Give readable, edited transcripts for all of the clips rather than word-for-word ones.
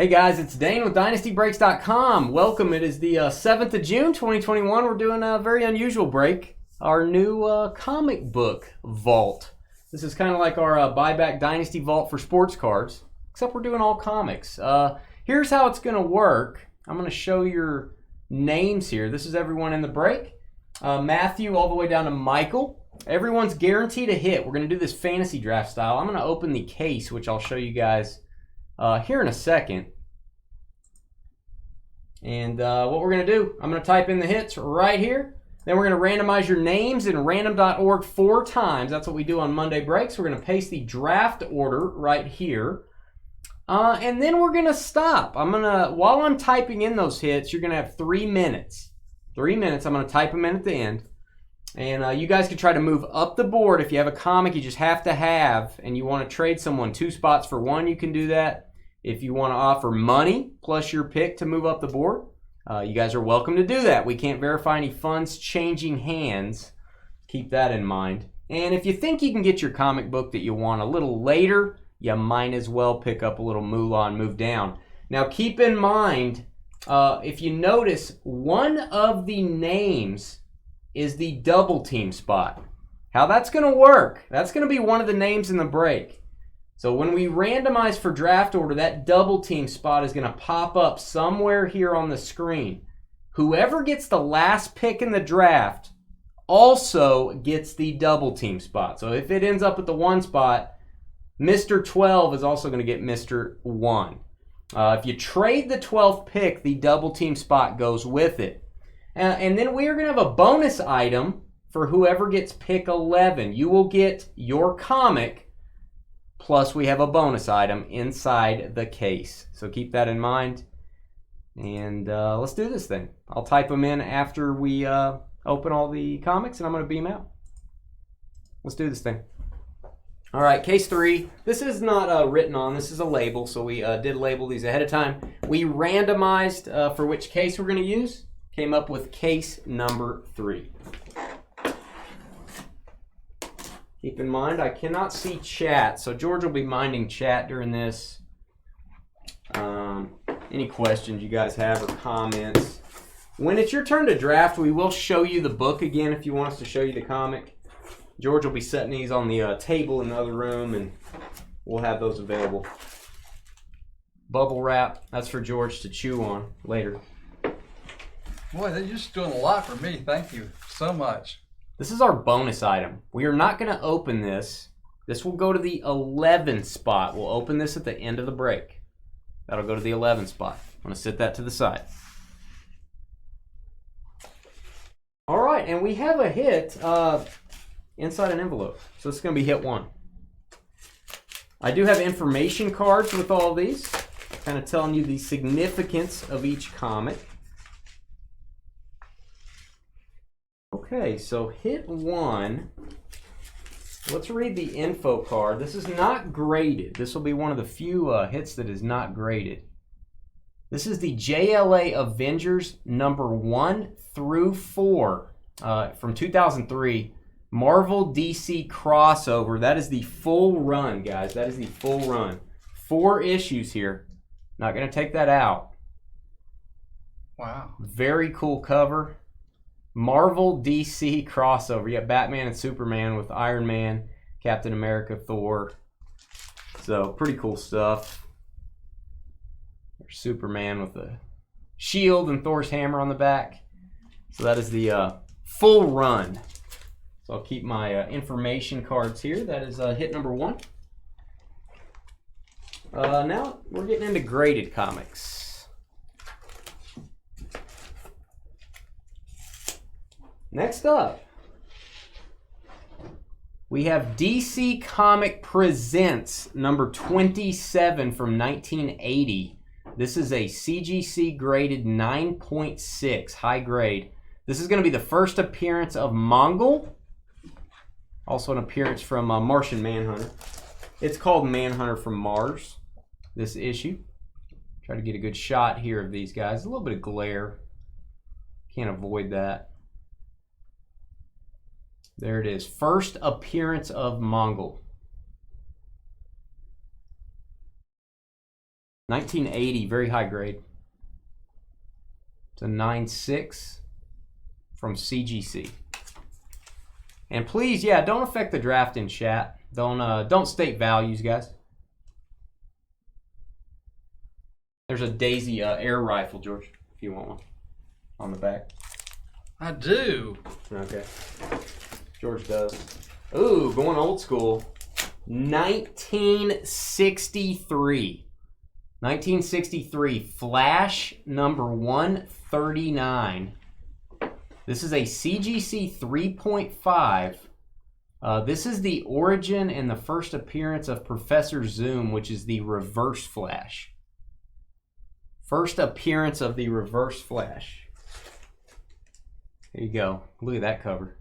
Hey guys, it's Dane with DynastyBreaks.com. Welcome. It is the 7th of June, 2021. We're doing a very unusual break. Our new comic book vault. This is kind of like our buyback Dynasty vault for sports cards, except we're doing all comics. Here's how it's going to work. I'm going to show your names here. This is everyone in the break. Matthew all the way down to Michael. Everyone's guaranteed a hit. We're going to do this fantasy draft style. I'm going to open the case, which I'll show you guys here in a second. And what we're going to do, I'm going to type in the hits right here. Then we're going to randomize your names in random.org 4 times. That's what we do on Monday breaks. We're going to paste the draft order right here. And then we're going to stop. While I'm typing in those hits, you're going to have 3 minutes. 3 minutes. I'm going to type them in at the end. And you guys can try to move up the board. If you have a comic you just have to have and you want to trade someone 2 spots for 1, you can do that. If you want to offer money plus your pick to move up the board, you guys are welcome to do that. We can't verify any funds changing hands. Keep that in mind. And if you think you can get your comic book that you want a little later, you might as well pick up a little moolah and move down. Now keep in mind, if you notice, one of the names is the double team spot. How that's going to work, that's going to be one of the names in the break. So when we randomize for draft order, that double team spot is going to pop up somewhere here on the screen. Whoever gets the last pick in the draft also gets the double team spot. So if it ends up at the 1 spot, Mr. 12 is also going to get Mr. 1. If you trade the 12th pick, the double team spot goes with it. And then we are going to have a bonus item for whoever gets pick 11. You will get your comic, plus we have a bonus item inside the case. So keep that in mind. And let's do this thing. I'll type them in after we open all the comics, and I'm going to beam out. Let's do this thing. All right, case 3. This is not written on. This is a label, so we did label these ahead of time. We randomized for which case we're going to use. Came up with case number 3. Keep in mind, I cannot see chat, so George will be minding chat during this. Any questions you guys have or comments. When it's your turn to draft, we will show you the book again if you want us to show you the comic. George will be setting these on the table in the other room, and we'll have those available. Bubble wrap, that's for George to chew on later. Boy, they're just doing a lot for me. Thank you so much. This is our bonus item. We are not going to open this. This will go to the 11 spot. We'll open this at the end of the break. That'll go to the 11 spot. I'm going to sit that to the side. All right, and we have a hit inside an envelope. So this is going to be hit 1. I do have information cards with all of these, kind of telling you the significance of each comic. Okay, so hit 1. Let's read the info card. This is not graded. This will be one of the few hits that is not graded. This is the JLA Avengers number 1 through 4 from 2003. Marvel DC crossover. That is the full run, guys. That is the full run. 4 issues here. Not going to take that out. Wow. Very cool cover. Marvel DC crossover. You got Batman and Superman with Iron Man, Captain America, Thor. So pretty cool stuff. There's Superman with the shield and Thor's hammer on the back. So that is the full run. So I'll keep my information cards here. That is hit number 1. Now we're getting into graded comics. Next up, we have DC Comic Presents number 27 from 1980. This is a CGC graded 9.6, high grade. This is going to be the first appearance of Mongol. Also an appearance from Martian Manhunter. It's called Manhunter from Mars, this issue. Try to get a good shot here of these guys. A little bit of glare. Can't avoid that. There it is. First appearance of Mongol. 1980, very high grade. It's a 9.6 from CGC. And please, yeah, don't affect the draft in chat. Don't state values, guys. There's a Daisy air rifle, George, if you want one, on the back. I do. Okay. George does. Ooh, going old school. 1963. 1963, Flash number 139. This is a CGC 3.5. This is the origin and the first appearance of Professor Zoom, which is the Reverse Flash. First appearance of the Reverse Flash. There you go. Look at that cover.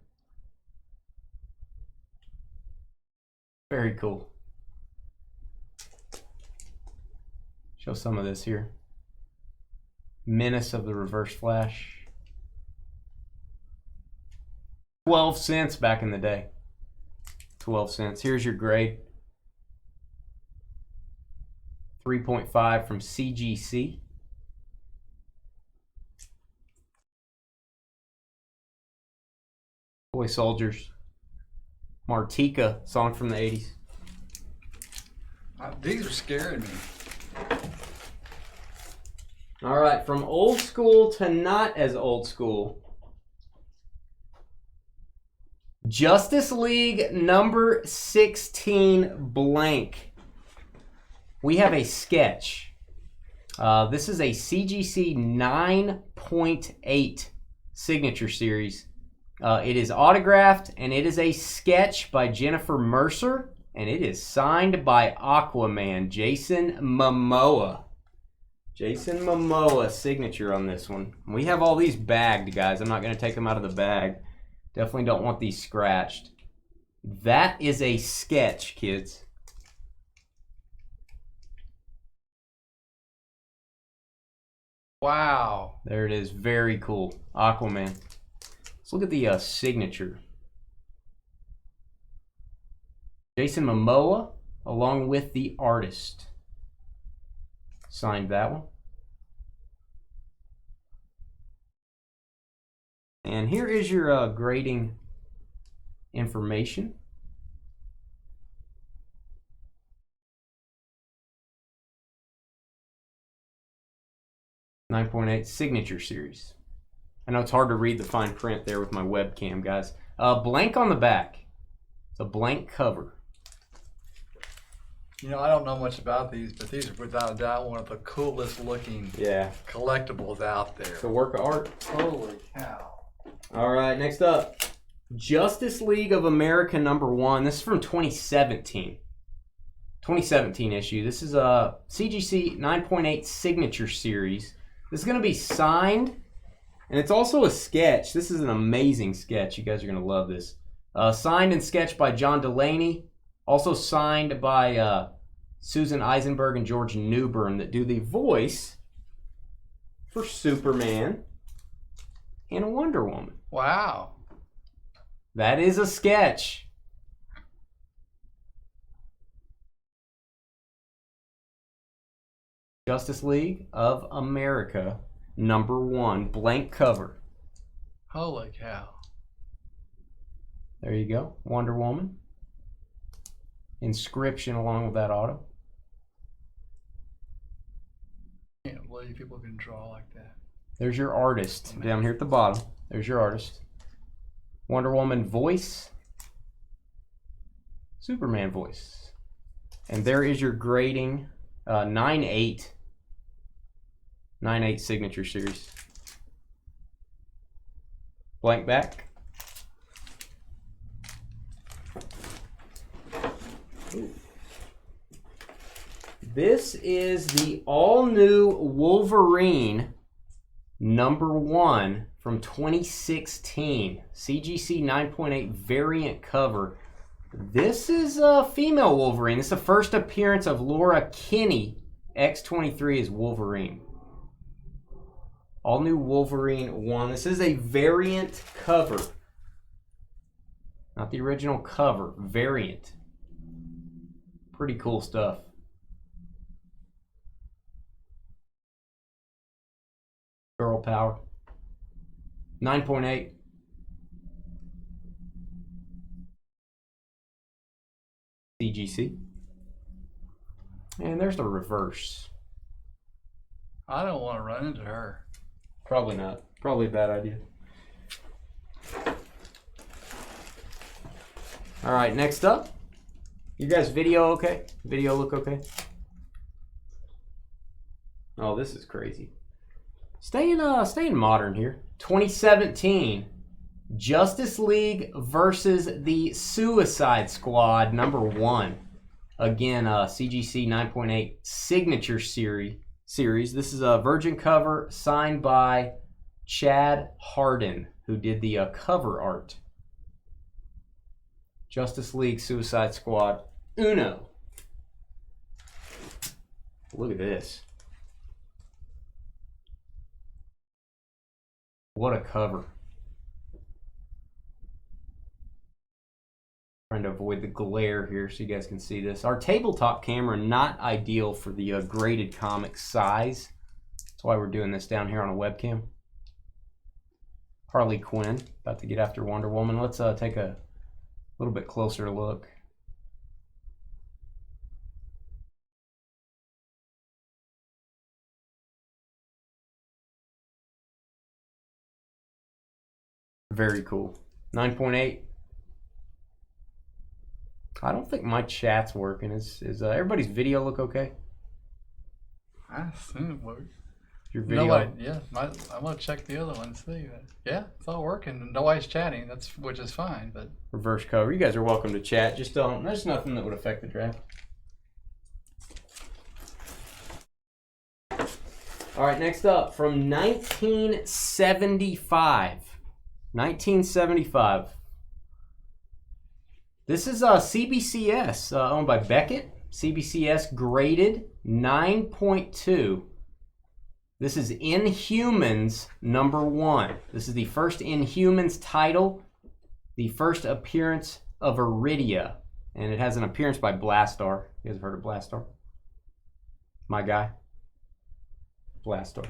Very cool. Show some of this here. Menace of the Reverse Flash. 12 cents back in the day. 12 cents. Here's your grade. 3.5 from CGC. Boy Soldiers. Martika, song from the 80s. These are scaring me. All right, from old school to not as old school. Justice League number 16 blank. We have a sketch. This is a CGC 9.8 signature series. It is autographed, and it is a sketch by Jennifer Mercer, and it is signed by Aquaman, Jason Momoa. Jason Momoa signature on this one. We have all these bagged, guys. I'm not going to take them out of the bag. Definitely don't want these scratched. That is a sketch, kids. Wow. There it is. Very cool. Aquaman. Let's look at the signature. Jason Momoa, along with the artist. Signed that one. And here is your grading information. .8 signature series. I know it's hard to read the fine print there with my webcam, guys. Blank on the back. It's a blank cover. You know, I don't know much about these, but these are without a doubt one of the coolest looking collectibles out there. It's a work of art. Holy cow. All right, next up. Justice League of America #1. This is from 2017. 2017 issue. This is a CGC 9.8 signature series. This is going to be signed, and it's also a sketch. This is an amazing sketch. You guys are going to love this. Signed and sketched by John Delaney. Also signed by Susan Eisenberg and George Newbern that do the voice for Superman and Wonder Woman. Wow. That is a sketch. Justice League of America #1, blank cover. Holy cow. There you go. Wonder Woman. Inscription along with that auto. Can't believe people can draw like that. There's your artist down here at the bottom. There's your artist. Wonder Woman voice. Superman voice. And there is your grading. 9.8. 9.8 signature series. Blank back. Ooh. This is the all-new Wolverine #1 from 2016. CGC 9.8 variant cover. This is a female Wolverine. This is the first appearance of Laura Kinney, X-23 as Wolverine. All new Wolverine 1. This is a variant cover. Not the original cover. Variant. Pretty cool stuff. moral power. 9.8. CGC. And there's the reverse. I don't want to run into her. Probably not. Probably a bad idea. All right, next up. You guys video okay? Video look okay? Oh, this is crazy. Staying modern here. 2017. Justice League versus the Suicide Squad #1. Again, CGC 9.8 signature series. This is a virgin cover signed by Chad Hardin, who did the cover art. Justice League Suicide Squad Uno. Look at this. What a cover. Trying to avoid the glare here so you guys can see this. Our tabletop camera, not ideal for the graded comic size. That's why we're doing this down here on a webcam. Harley Quinn, about to get after Wonder Woman. Let's take a little bit closer look. Very cool. 9.8. I don't think my chat's working. Is everybody's video look okay? I assume it works. Your video? I'm gonna check the other one, see. Yeah, it's all working. Nobody's chatting. Which is fine. But reverse cover. You guys are welcome to chat. Just don't. There's nothing that would affect the draft. All right, next up from 1975. 1975. This is CBCS, owned by Beckett. CBCS graded 9.2. This is Inhumans #1. This is the first Inhumans title, the first appearance of Iridia, and it has an appearance by Blastar. You guys have heard of Blastar? My guy. Blastar.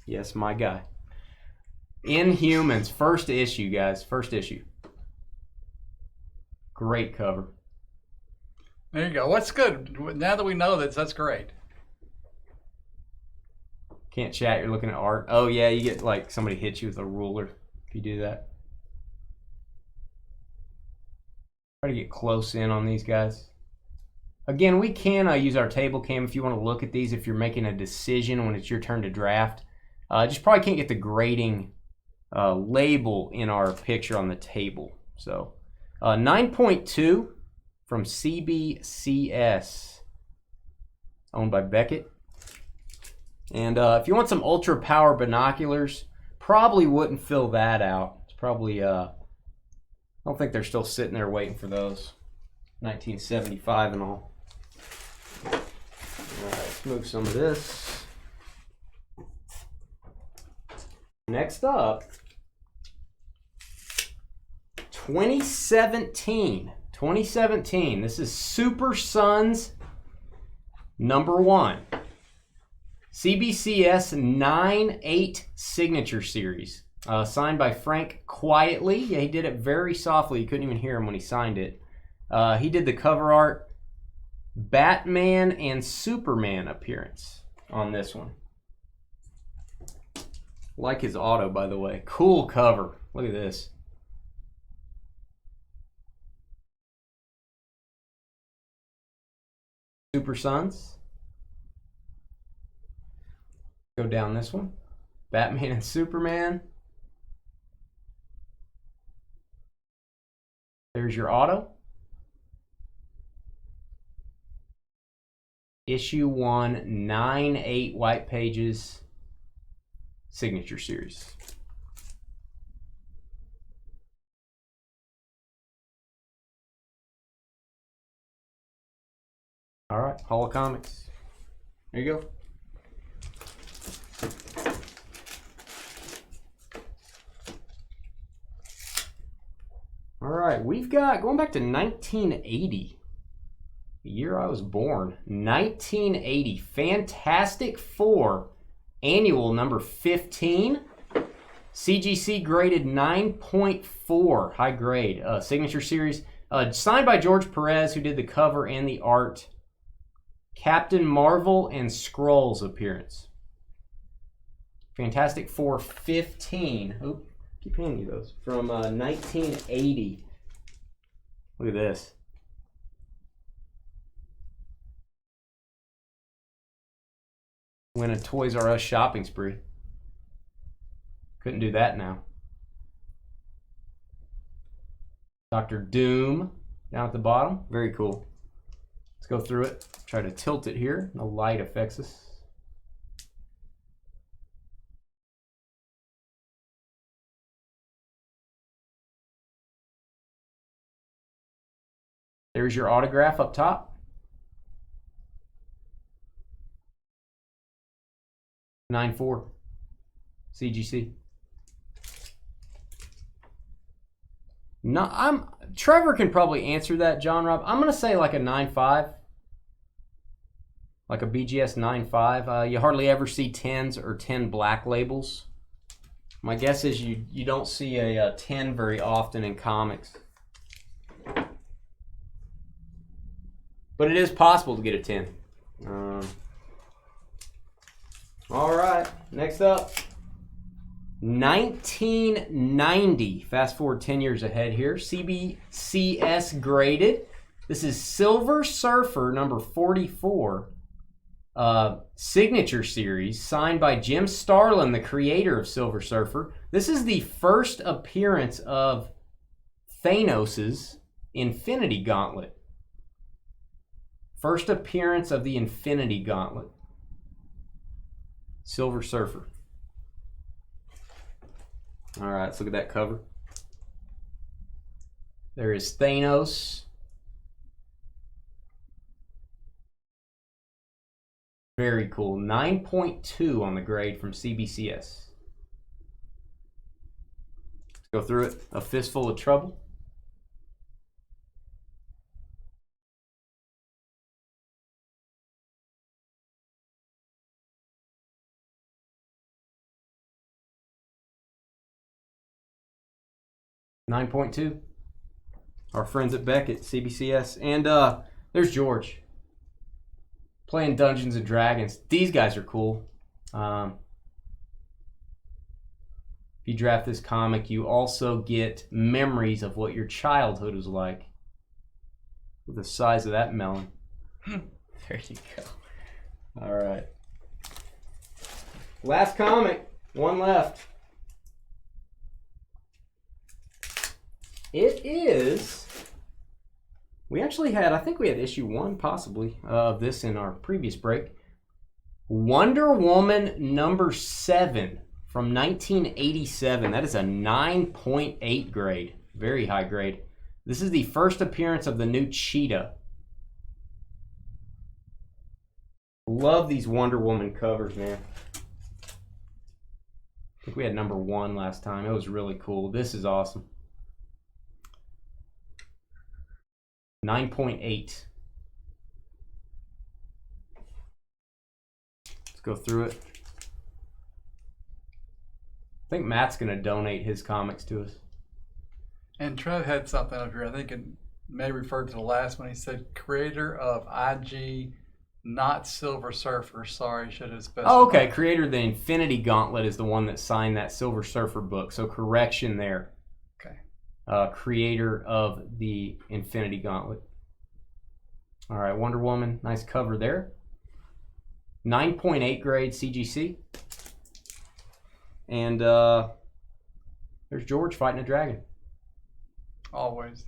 Yes, my guy. Inhumans, first issue, guys. First issue. Great cover. There you go. What's good? Now that we know this, that's great. Can't chat, you're looking at art. Oh yeah, you get like somebody hits you with a ruler if you do that. Try to get close in on these guys. Again, we can use our table cam if you want to look at these if you're making a decision when it's your turn to draft. Just probably can't get the grading label in our picture on the table. So 9.2 from CBCS, owned by Beckett. And if you want some ultra power binoculars, probably wouldn't fill that out. It's probably I don't think they're still sitting there waiting for those. 1975 and all. All right, let's move some of this. Next up, 2017. 2017. This is Super Sons #1. CBCS 9.8 signature series. Signed by Frank Quietly. Yeah, he did it very softly. You couldn't even hear him when he signed it. He did the cover art. Batman and Superman appearance on this one. Like his auto, by the way. Cool cover. Look at this. Super Sons. Go down this one. Batman and Superman. There's your auto. Issue 1, 9.8 white pages. Signature series. All right, Hall of Comics. There you go. All right, we've got, going back to 1980, the year I was born, 1980, Fantastic Four Annual number 15. CGC graded 9.4, high grade. Signature series, signed by George Perez, who did the cover and the art. Captain Marvel and Skrulls appearance. Fantastic Four 15. Oop, keep handing you those. From 1980. Look at this. Win a Toys R Us shopping spree. Couldn't do that now. Dr. Doom down at the bottom. Very cool. Let's go through it. Try to tilt it here. No light affects us. There's your autograph up top. $9.4 CGC. No, Trevor can probably answer that, John Rob. I'm gonna say like a 9.5, like a BGS 9.5. You hardly ever see 10s or 10 black labels. My guess is you don't see a 10 very often in comics, but it is possible to get a 10. All right, next up, 1990. Fast forward 10 years ahead here. CBCS graded. This is Silver Surfer number 44. Signature series signed by Jim Starlin, the creator of Silver Surfer. This is the first appearance of Thanos's Infinity Gauntlet. First appearance of the Infinity Gauntlet. Silver Surfer. All right, let's look at that cover. There is Thanos. Very cool. 9.2 on the grade from CBCS. Let's go through it. A Fistful of Trouble. $9.2. Our friends at Beckett, CBCS. And there's George. Playing Dungeons and Dragons. These guys are cool. If you draft this comic, you also get memories of what your childhood was like. With the size of that melon. There you go. All right. Last comic. One left. It is, we actually had, I think we had issue 1 possibly of this in our previous break. Wonder Woman number 7 from 1987. That is a 9.8 grade. Very high grade. This is the first appearance of the new Cheetah. Love these Wonder Woman covers, man. I think we had number 1 last time. It was really cool. This is awesome. 9.8. Let's go through it. I think Matt's going to donate his comics to us. And Trev had something up here. I think it may refer to the last one. He said, creator of IG, not Silver Surfer. Sorry, should have specified. Oh, okay. Creator of the Infinity Gauntlet is the one that signed that Silver Surfer book. So correction there. Creator of the Infinity Gauntlet. All right, Wonder Woman, nice cover there. 9.8 grade CGC. And there's George fighting a dragon. Always.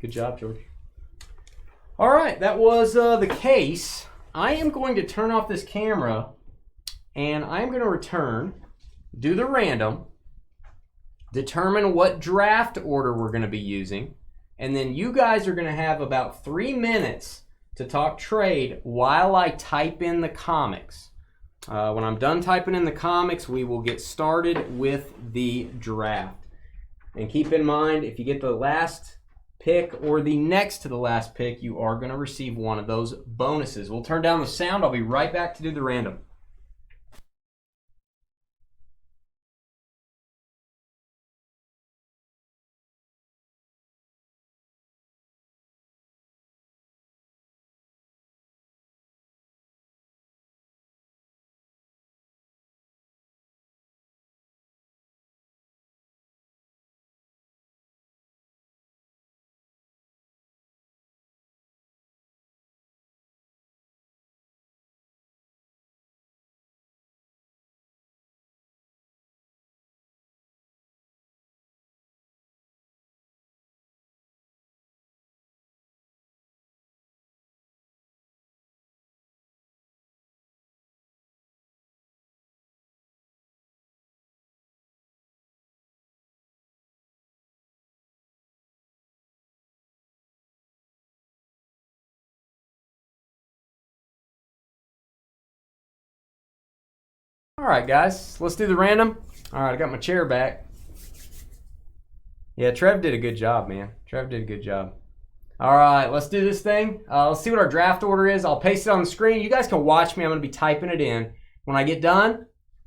Good job, George. All right, that was the case. I am going to turn off this camera, and I am going to return, do the random, determine what draft order we're going to be using, and then you guys are going to have about 3 minutes to talk trade while I type in the comics. When I'm done typing in the comics, we will get started with the draft. And keep in mind, if you get the last pick or the next to the last pick, you are going to receive one of those bonuses. We'll turn down the sound. I'll be right back to do the random. All right, guys, let's do the random. All right, I got my chair back. Yeah, Trev did a good job, man. Trev did a good job. All right, let's do this thing. Let's see what our draft order is. I'll paste it on the screen. You guys can watch me. I'm going to be typing it in. When I get done,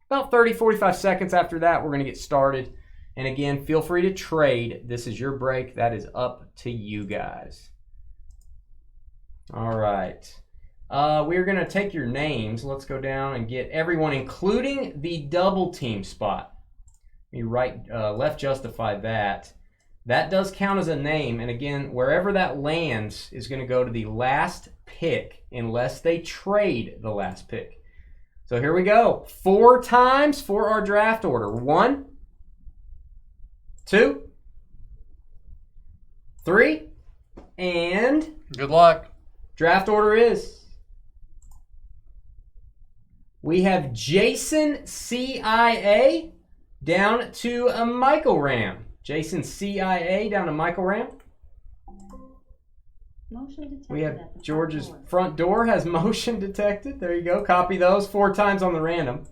about 30, 45 seconds after that, we're going to get started. And again, feel free to trade. This is your break. That is up to you guys. All right. We're going to take your names. Let's go down and get everyone, including the double team spot. Let me left justify that. That does count as a name. And again, wherever that lands is going to go to the last pick unless they trade the last pick. So here we go. 4 times for our draft order. 1, 2, 3, and good luck. Draft order is. We have Jason CIA down to a Michael Ram. Jason CIA down to Michael Ram. Motion detected. We have George's front door has motion detected. There you go. Copy those 4 times on the random.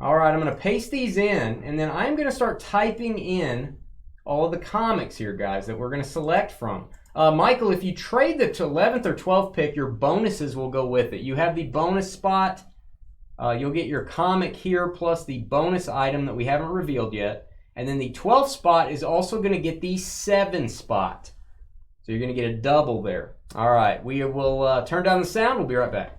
All right, I'm going to paste these in, and then I'm going to start typing in all of the comics here, guys, that we're going to select from. Michael, if you trade the 11th or 12th pick, your bonuses will go with it. You have the bonus spot. You'll get your comic here plus the bonus item that we haven't revealed yet. And then the 12th spot is also going to get the 7 spot. So you're going to get a double there. All right, we will turn down the sound. We'll be right back.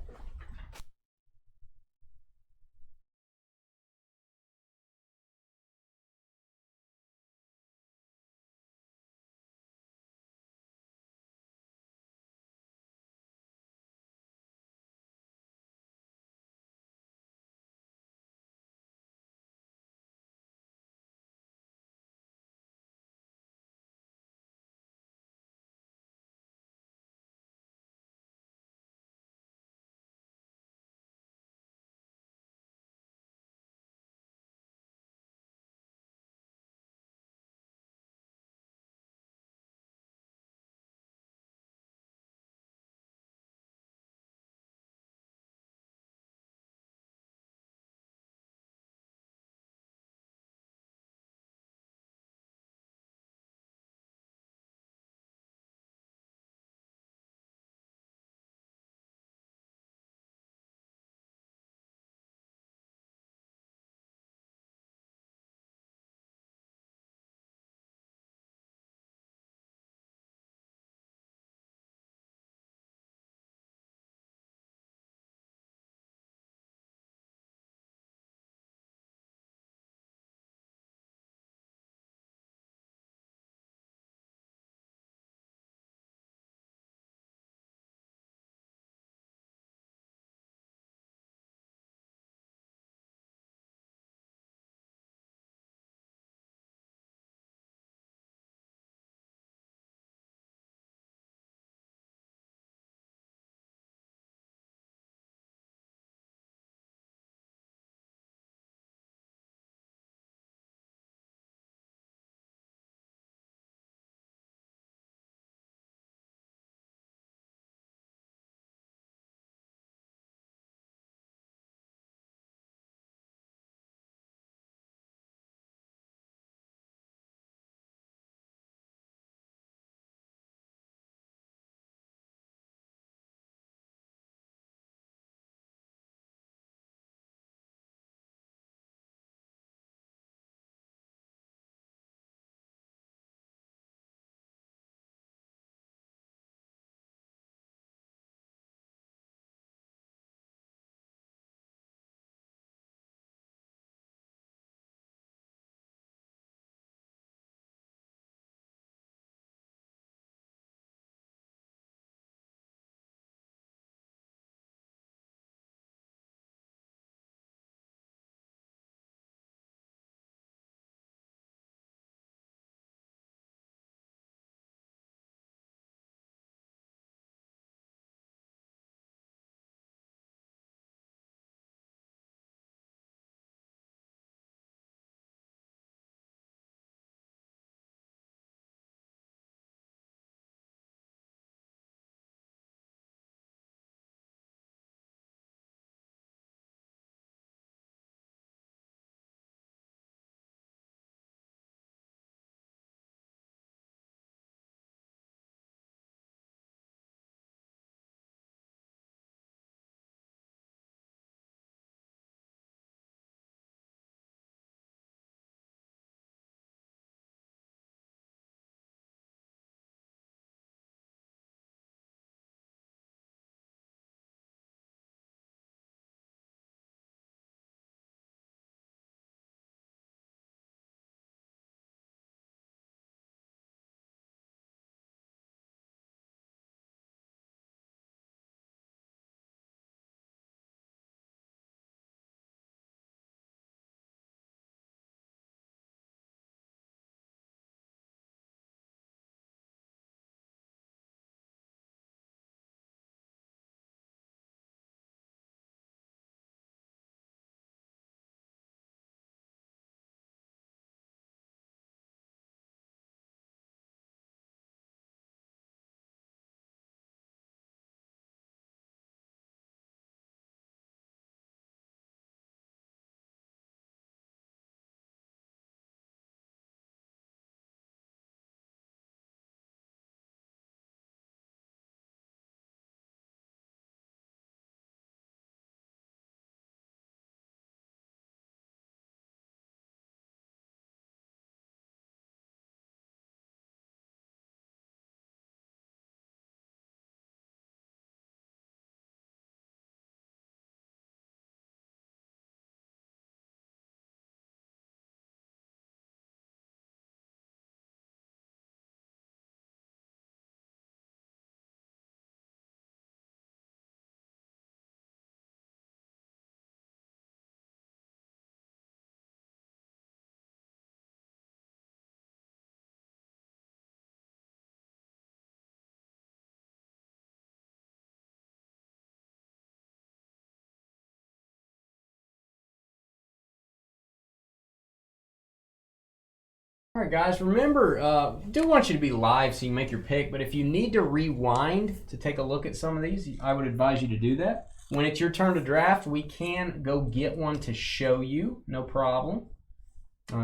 All right, guys, remember, do want you to be live so you can make your pick, but if you need to rewind to take a look at some of these, I would advise you to do that. When it's your turn to draft, we can go get one to show you, no problem.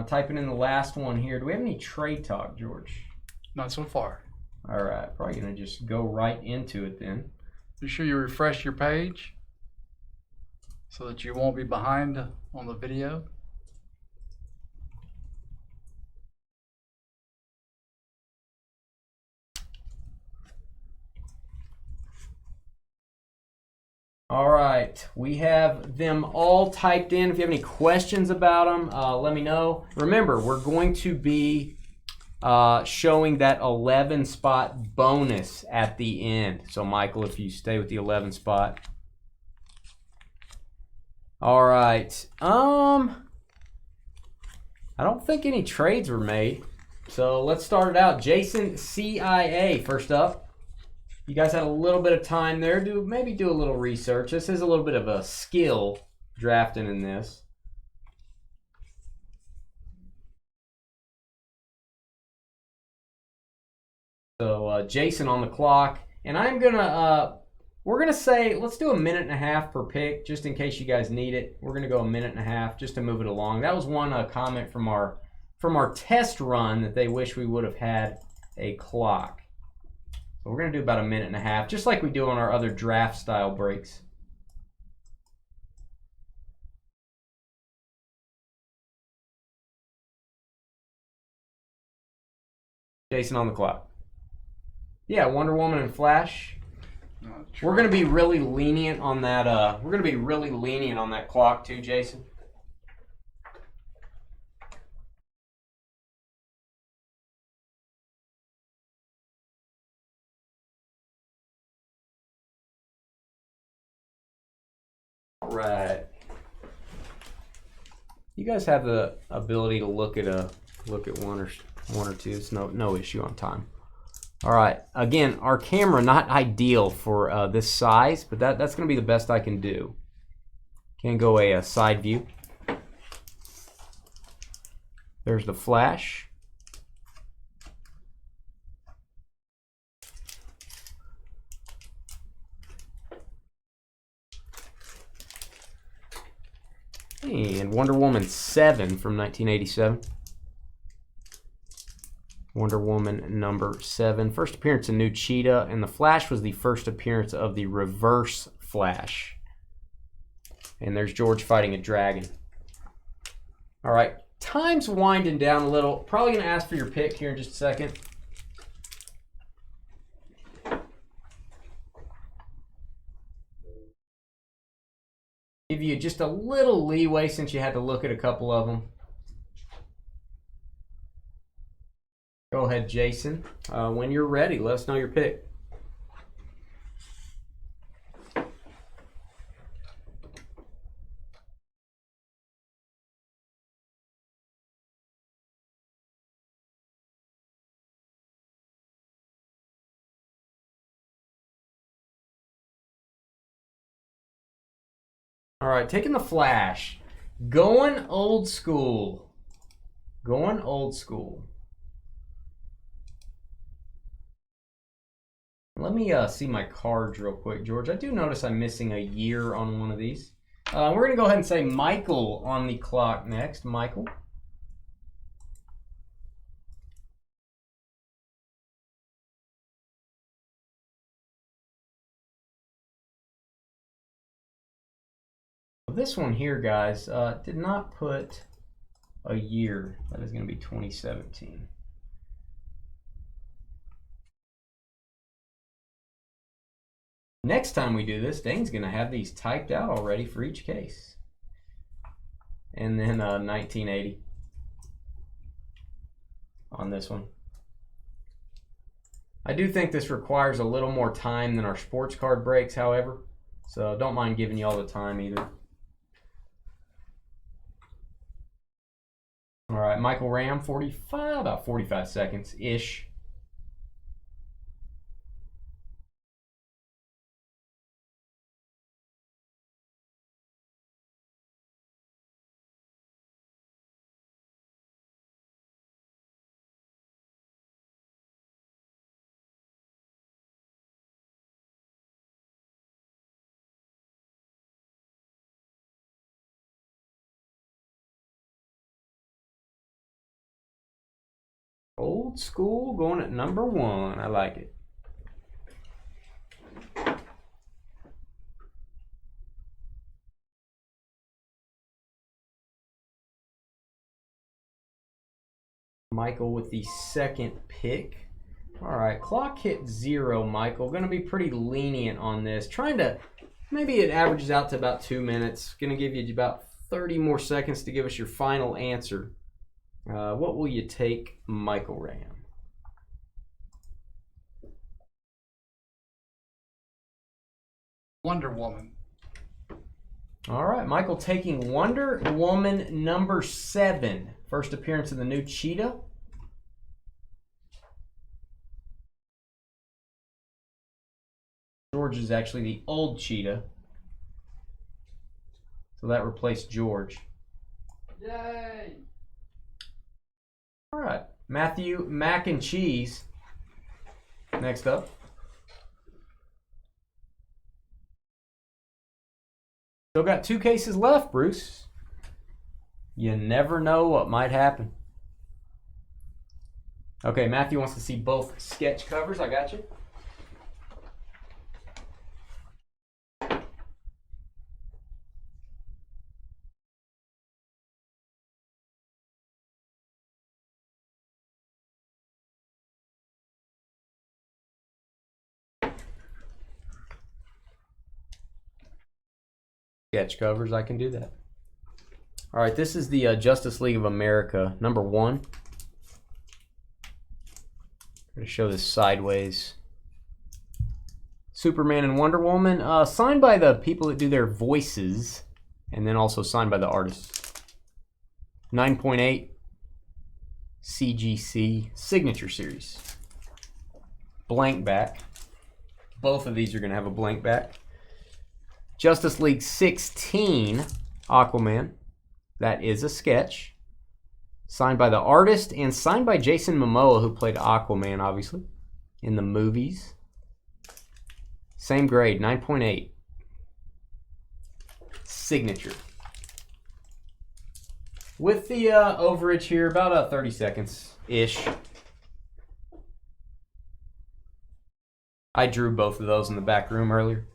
Typing in the last one here. Do we have any trade talk, George? Not so far. All right, probably going to just go right into it then. Be sure you refresh your page so that you won't be behind on the video. All right, we have them all typed in. If you have any questions about them, let me know. Remember, we're going to be showing that 11 spot bonus at the end. So Michael, if you stay with the 11 spot. All right. I don't think any trades were made. So let's start it out. Jason CIA first up. You guys had a little bit of time there. Maybe do a little research. This is a little bit of a skill drafting in this. So Jason on the clock, and I'm gonna we're gonna say let's do a minute and a half per pick, just in case you guys need it. We're gonna go a minute and a half just to move it along. That was one comment from our test run that they wish we would have had a clock. So we're gonna do about a minute and a half, just like we do on our other draft style breaks. Jason on the clock. Yeah, Wonder Woman and Flash. We're gonna be really lenient on that. We're gonna be really lenient on that clock too, Jason. All right. You guys have the ability to look at one or two. It's no issue on time. All right. Again, our camera not ideal for this size, but that's going to be the best I can do. Can go a side view. There's the Flash. And Wonder Woman 7 from 1987. Wonder Woman number 7. First appearance of New Cheetah, and the Flash was the first appearance of the Reverse Flash. And there's George fighting a dragon. All right, time's winding down a little. Probably going to ask for your pick here in just a second. Give you just a little leeway since you had to look at a couple of them. Go ahead, Jason. When you're ready, let us know your pick. All right, taking the Flash. Going old school. Going old school. Let me see my cards real quick, George. I do notice I'm missing a year on one of these. We're going to go ahead and say Michael on the clock next. Michael. This one here, guys, did not put a year. That is going to be 2017. Next time we do this, Dane's going to have these typed out already for each case. And then 1980 on this one. I do think this requires a little more time than our sports card breaks, however. So don't mind giving you all the time either. All right, Michael Ram, about 45 seconds-ish. Old school going at number 1. I like it. Michael with the second pick. All right, clock hit 0, Michael. Going to be pretty lenient on this. Trying to, maybe it averages out to about 2 minutes. Going to give you about 30 more seconds to give us your final answer. What will you take, Michael Ram? Wonder Woman. All right, Michael taking Wonder Woman number 7. First appearance of the new Cheetah. George is actually the old Cheetah. So that replaced George. Yay! All right, Matthew Mac and Cheese. Next up. Still got 2 cases left, Bruce. You never know what might happen. Okay, Matthew wants to see both sketch covers. I got you. Sketch covers, I can do that. All right, this is the Justice League of America, number 1. I'm going to show this sideways. Superman and Wonder Woman, signed by the people that do their voices, and then also signed by the artists. 9.8 CGC Signature Series. Blank back. Both of these are going to have a blank back. Justice League 16 Aquaman. That is a sketch. Signed by the artist and signed by Jason Momoa, who played Aquaman, obviously, in the movies. Same grade, 9.8. Signature. With the overage here, about 30 seconds-ish. I drew both of those in the back room earlier.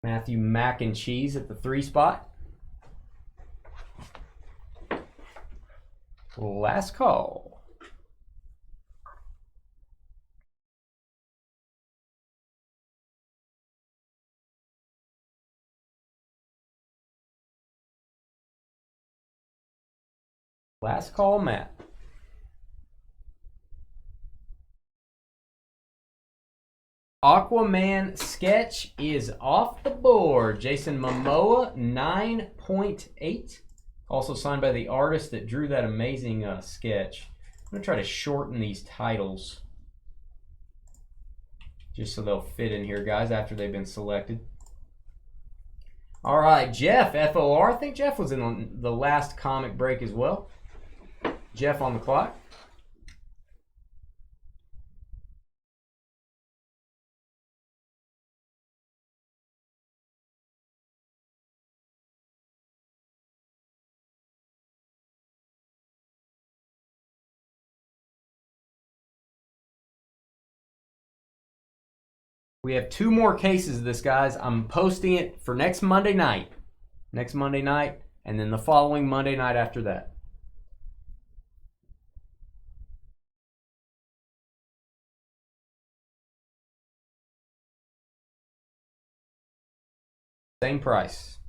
Matthew Mac and Cheese at the 3 spot. Last call. Last call, Matt. Aquaman sketch is off the board. Jason Momoa, 9.8. Also signed by the artist that drew that amazing sketch. I'm going to try to shorten these titles just so they'll fit in here, guys, after they've been selected. All right, Jeff, FOR. I think Jeff was in the last comic break as well. Jeff on the clock. We have 2 more cases of this, guys. I'm posting it for next Monday night. Next Monday night, and then the following Monday night after that. Same price.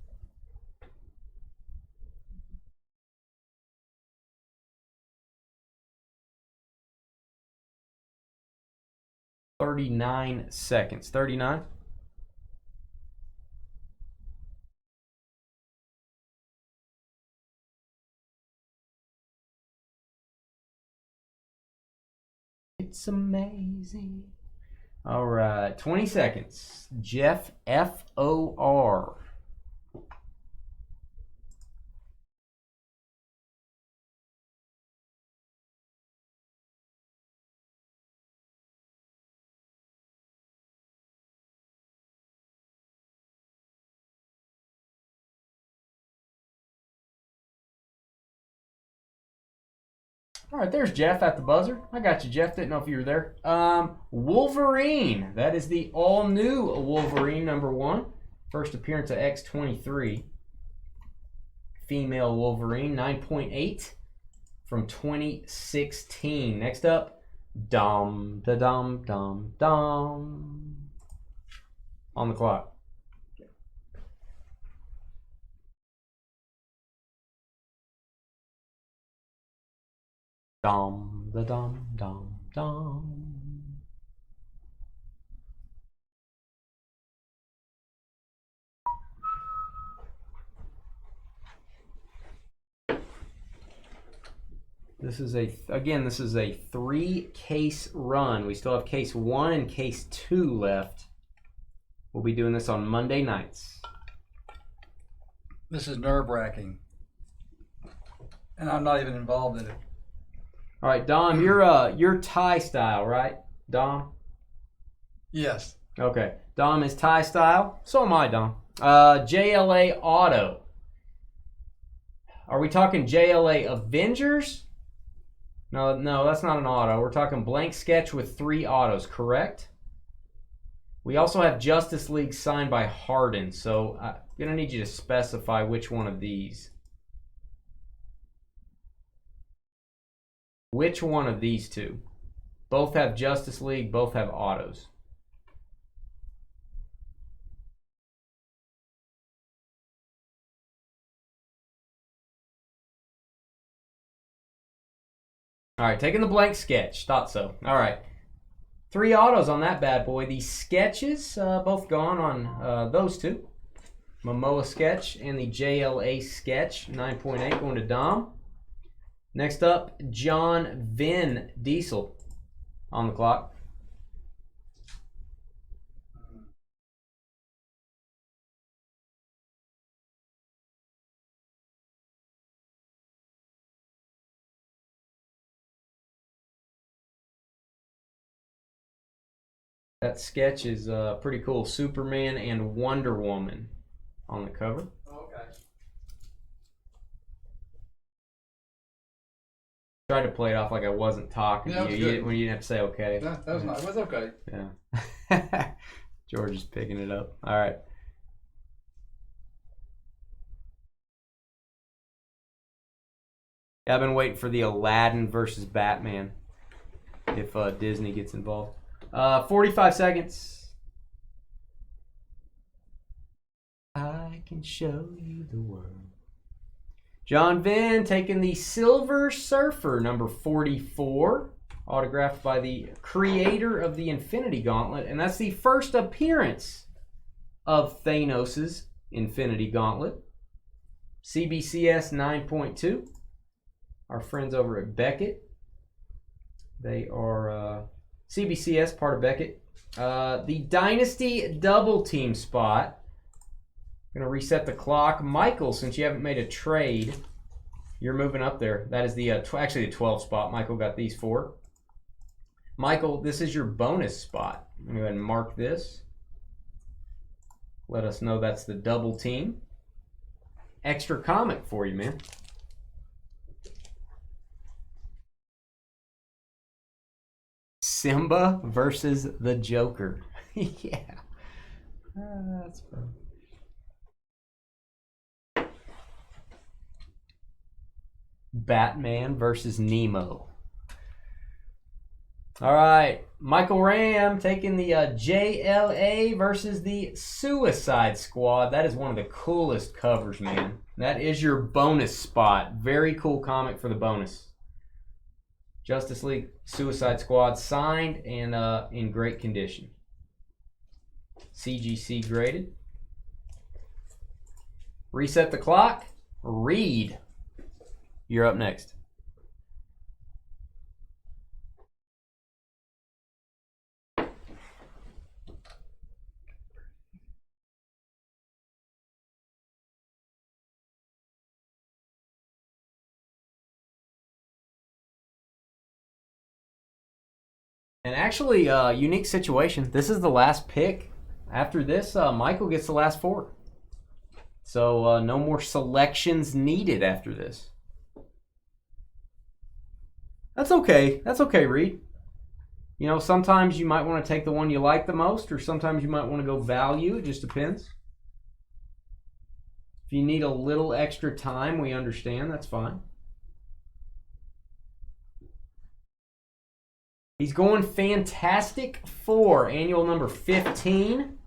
$39 seconds. 39. It's amazing. All right, 20 seconds. Jeff, FOR. All right, there's Jeff at the buzzer. I got you, Jeff. Didn't know if you were there. Wolverine. That is the all-new Wolverine #1. First appearance of X-23. Female Wolverine, 9.8 from 2016. Next up, Dom, da dom, dom, dom. On the clock. Dom, da dom, dom, dom. This is a 3-case run. We still have case 1 and case 2 left. We'll be doing this on Monday nights. This is nerve-wracking, and I'm not even involved in it. All right, Dom, you're Thai style, right? Dom? Yes. Okay. Dom is Thai style. So am I, Dom. JLA Auto. Are we talking JLA Avengers? No, that's not an auto. We're talking blank sketch with 3 autos, correct? We also have Justice League signed by Harden, so I'm going to need you to specify which one of these. Which one of these two? Both have Justice League, both have autos. All right, taking the blank sketch. Thought so. All right. 3 autos on that bad boy. The sketches, both gone on those two. Momoa sketch and the JLA sketch. 9.8 going to Dom. Next up, John Vin Diesel on the clock. That sketch is pretty cool. Superman and Wonder Woman on the cover. Okay. Tried to play it off like I wasn't talking to you. When you didn't have to say okay. That was nice. It was okay. Yeah. George is picking it up. All right. Yeah, I've been waiting for the Aladdin versus Batman if Disney gets involved. 45 seconds. I can show you the world. John Vin taking the Silver Surfer, #44, autographed by the creator of the Infinity Gauntlet, and that's the first appearance of Thanos' Infinity Gauntlet. CBCS 9.2. Our friends over at Beckett. They are CBCS, part of Beckett. The Dynasty double team spot. Going to reset the clock. Michael, since you haven't made a trade, you're moving up there. That is the actually the 12 spot. Michael got these 4. Michael, this is your bonus spot. I'm going to go ahead and mark this. Let us know that's the double team. Extra comic for you, man. Simba versus the Joker. Yeah. That's fun. Batman versus Nemo. All right. Michael Ram taking the JLA versus the Suicide Squad. That is one of the coolest covers, man. That is your bonus spot. Very cool comic for the bonus. Justice League Suicide Squad signed and in great condition. CGC graded. Reset the clock. Reed, you're up next. And actually, unique situation. This is the last pick. After this, Michael gets the last 4. So no more selections needed after this. That's okay. That's okay, Reed. You know, sometimes you might want to take the one you like the most, or sometimes you might want to go value. It just depends. If you need a little extra time, we understand. That's fine. He's going Fantastic Four, annual number 15.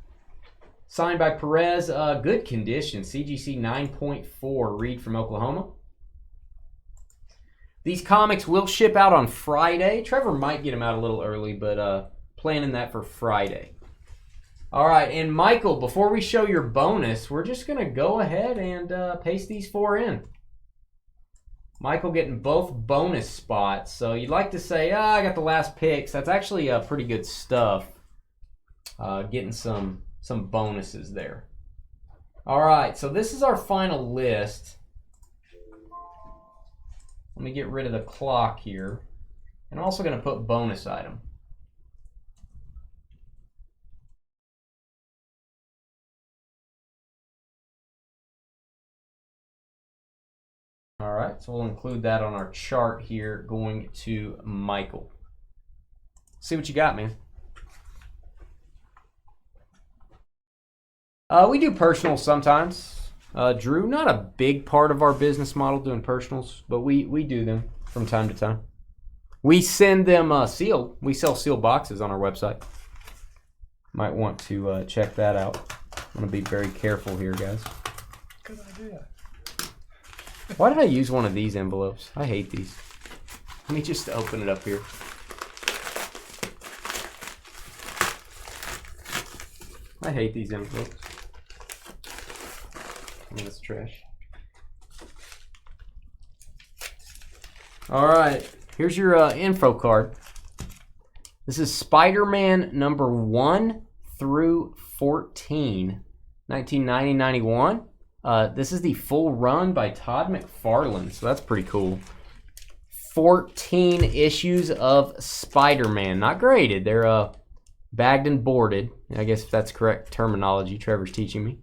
Signed by Perez. Good condition. CGC 9.4. Reed from Oklahoma. These comics will ship out on Friday. Trevor might get them out a little early, but planning that for Friday. All right, and Michael, before we show your bonus, we're just going to go ahead and paste these 4 in. Michael getting both bonus spots. So you'd like to say, I got the last picks. That's actually pretty good stuff. Getting some bonuses there. All right, so this is our final list. Let me get rid of the clock here. And I'm also going to put bonus item. All right, so we'll include that on our chart here going to Michael. See what you got, man. We do personals sometimes. Drew, not a big part of our business model doing personals, but we do them from time to time. We send them sealed. We sell sealed boxes on our website. Might want to check that out. I'm going to be very careful here, guys. Good idea. Why did I use one of these envelopes? I hate these. Let me just open it up here. I hate these envelopes. That's trash. All right, here's your info card. This is Spider-Man number 1 through 14, 1990-91. This is the full run by Todd McFarlane, so that's pretty cool. 14 issues of Spider-Man. Not graded. They're bagged and boarded. I guess if that's correct terminology. Trevor's teaching me.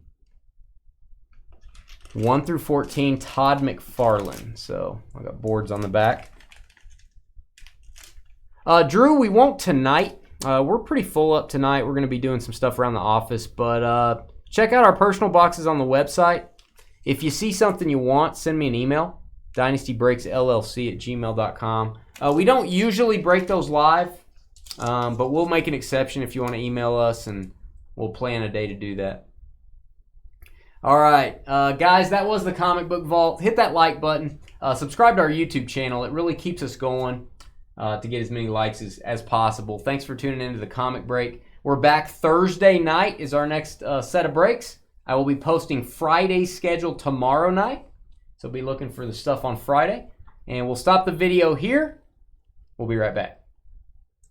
1 through 14, Todd McFarlane. So I got boards on the back. Drew, we won't tonight. We're pretty full up tonight. We're going to be doing some stuff around the office. But check out our personal boxes on the website. If you see something you want, send me an email. dynastybreaksllc@gmail.com. We don't usually break those live. But we'll make an exception if you want to email us. And we'll plan a day to do that. All right, guys, that was the Comic Book Vault. Hit that like button. Subscribe to our YouTube channel. It really keeps us going to get as many likes as possible. Thanks for tuning into the Comic Break. We're back Thursday night is our next set of breaks. I will be posting Friday's schedule tomorrow night. So be looking for the stuff on Friday. And we'll stop the video here. We'll be right back.